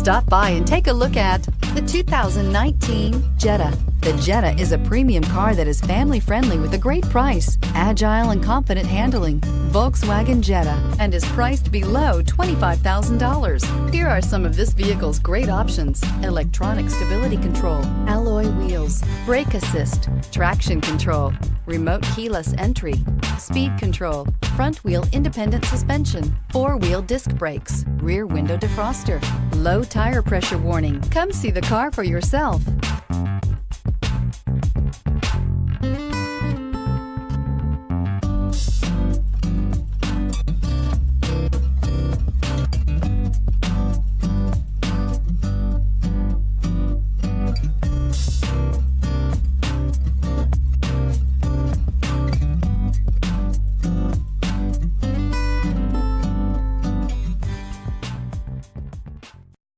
Stop by and take a look at the 2019 Jetta. The Jetta is a premium car that is family-friendly with a great price, agile and confident handling. Volkswagen Jetta, and is priced below $25,000. Here are some of this vehicle's great options: electronic stability control, alloy wheels, brake assist, traction control, remote keyless entry, speed control, front wheel independent suspension, four-wheel disc brakes, rear window defroster, low tire pressure warning. Come see the car for yourself.